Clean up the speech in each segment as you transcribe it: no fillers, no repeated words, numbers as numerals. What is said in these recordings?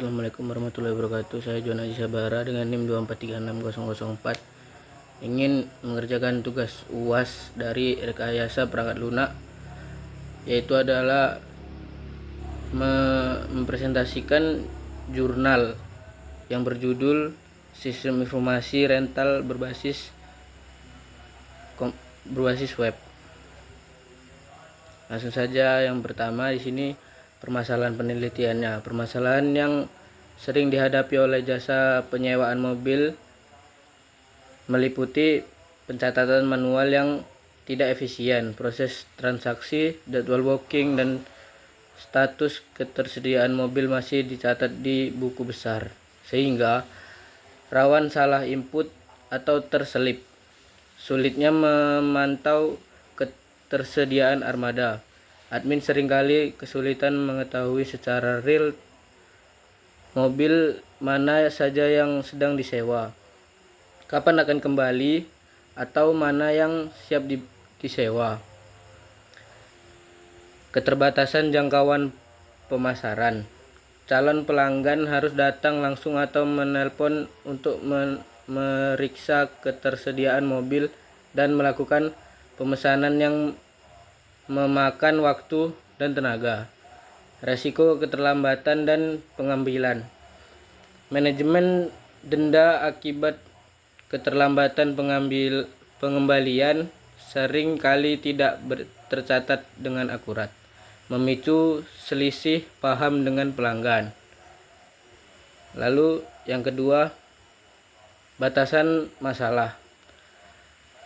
Assalamualaikum warahmatullahi wabarakatuh. Saya John Haji Sabara dengan NIM 2436004 ingin mengerjakan tugas UAS dari rekayasa perangkat lunak, yaitu adalah mempresentasikan jurnal yang berjudul Sistem Informasi Rental berbasis web. Langsung saja, yang pertama di sini permasalahan penelitiannya. Permasalahan yang sering dihadapi oleh jasa penyewaan mobil meliputi pencatatan manual yang tidak efisien, proses transaksi, jadwal booking, dan status ketersediaan mobil masih dicatat di buku besar, sehingga rawan salah input atau terselip. Sulitnya memantau ketersediaan armada. Admin seringkali kesulitan mengetahui secara real mobil mana saja yang sedang disewa, kapan akan kembali, atau mana yang siap disewa. Keterbatasan jangkauan pemasaran. Calon pelanggan harus datang langsung atau menelpon untuk meriksa ketersediaan mobil dan melakukan pemesanan yang memakan waktu dan tenaga. Resiko keterlambatan dan pengambilan. Manajemen denda akibat keterlambatan pengembalian sering kali tidak tercatat dengan akurat, memicu selisih paham dengan pelanggan. Lalu yang kedua, batasan masalah.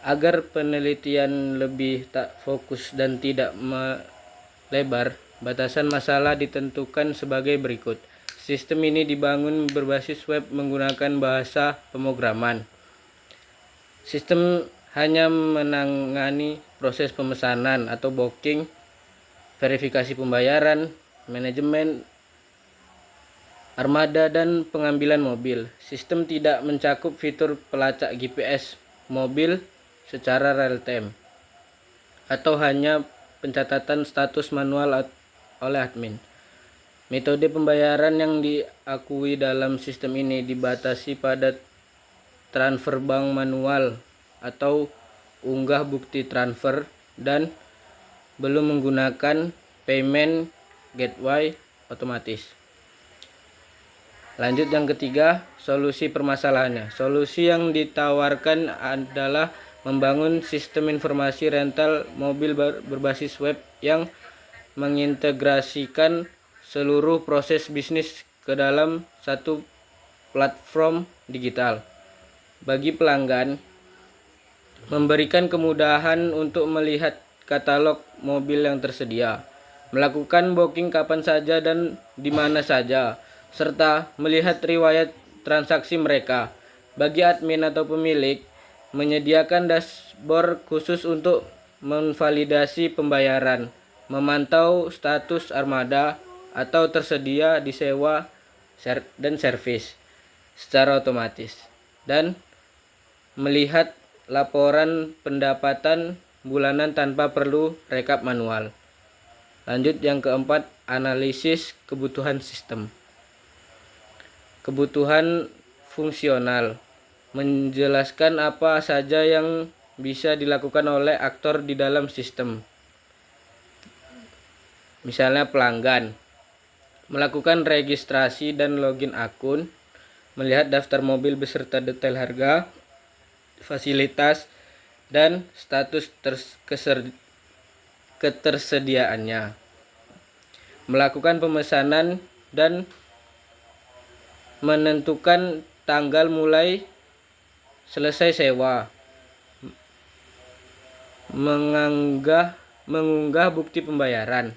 Agar penelitian lebih tak fokus dan tidak melebar, batasan masalah ditentukan sebagai berikut. Sistem ini dibangun berbasis web menggunakan bahasa pemrograman. Sistem hanya menangani proses pemesanan atau booking, verifikasi pembayaran, manajemen armada, dan pengambilan mobil. Sistem tidak mencakup fitur pelacak GPS mobil secara real time atau hanya pencatatan status manual oleh admin. Metode pembayaran yang diakui dalam sistem ini dibatasi pada transfer bank manual atau unggah bukti transfer dan belum menggunakan payment gateway otomatis. Lanjut yang ketiga, solusi permasalahannya. Solusi yang ditawarkan adalah membangun sistem informasi rental mobil berbasis web yang mengintegrasikan seluruh proses bisnis ke dalam satu platform digital. Bagi pelanggan, memberikan kemudahan untuk melihat katalog mobil yang tersedia, melakukan booking kapan saja dan di mana saja, serta melihat riwayat transaksi mereka. Bagi admin atau pemilik, menyediakan dashboard khusus untuk memvalidasi pembayaran, memantau status armada atau tersedia disewa dan servis secara otomatis, dan melihat laporan pendapatan bulanan tanpa perlu rekap manual. Lanjut yang keempat, analisis kebutuhan sistem. Kebutuhan fungsional. Menjelaskan apa saja yang bisa dilakukan oleh aktor di dalam sistem. Misalnya pelanggan melakukan registrasi dan login akun, melihat daftar mobil beserta detail harga, fasilitas, dan status ketersediaannya, melakukan pemesanan dan menentukan tanggal mulai selesai sewa, mengunggah bukti pembayaran.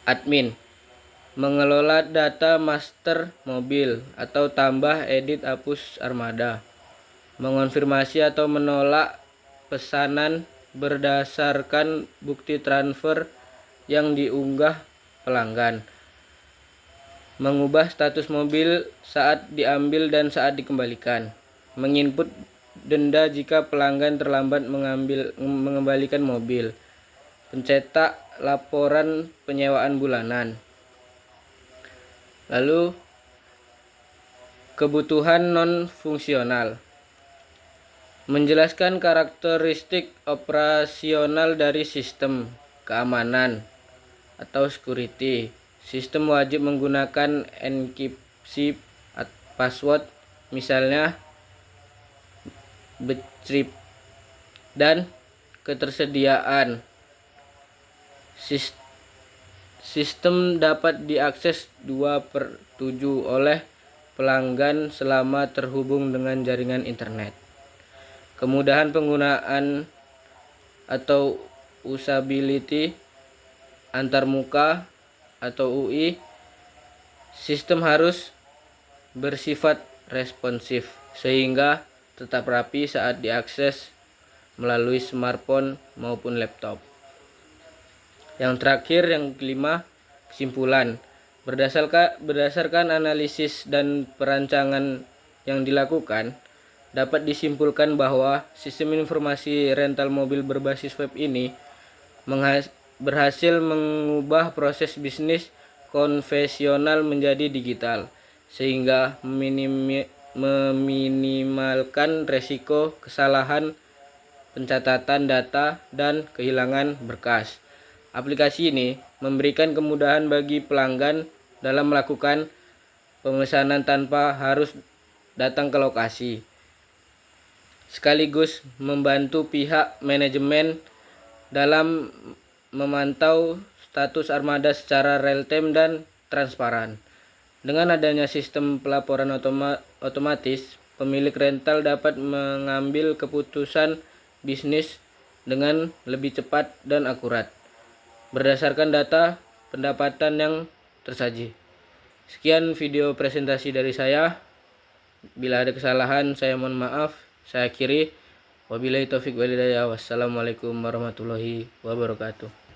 Admin mengelola data master mobil atau tambah, edit, hapus armada, mengonfirmasi atau menolak pesanan berdasarkan bukti transfer yang diunggah pelanggan, mengubah status mobil saat diambil dan saat dikembalikan, menginput denda jika pelanggan terlambat mengembalikan mobil, pencetak laporan penyewaan bulanan, Lalu kebutuhan non-fungsional. Menjelaskan karakteristik operasional dari sistem keamanan atau security. Sistem wajib menggunakan enkripsi password, misalnya bcrypt, dan ketersediaan sistem dapat diakses 2/7 oleh pelanggan selama terhubung dengan jaringan internet. Kemudahan penggunaan atau usability antarmuka atau UI. Sistem harus bersifat responsif sehingga tetap rapi saat diakses melalui smartphone maupun laptop. Yang terakhir, yang kelima, kesimpulan. Berdasarkan analisis dan perancangan yang dilakukan, dapat disimpulkan bahwa sistem informasi rental mobil berbasis web ini berhasil mengubah proses bisnis konvensional menjadi digital, sehingga meminimalkan resiko kesalahan pencatatan data dan kehilangan berkas. Aplikasi ini memberikan kemudahan bagi pelanggan dalam melakukan pemesanan tanpa harus datang ke lokasi, sekaligus membantu pihak manajemen dalam memantau status armada secara real-time dan transparan. Dengan adanya sistem pelaporan otomatis, pemilik rental dapat mengambil keputusan bisnis dengan lebih cepat dan akurat berdasarkan data pendapatan yang tersaji. Sekian video presentasi dari saya. Bila ada kesalahan, saya mohon maaf. Saya akhiri. Wabillahi taufik walhidayah. Wassalamualaikum warahmatullahi wabarakatuh.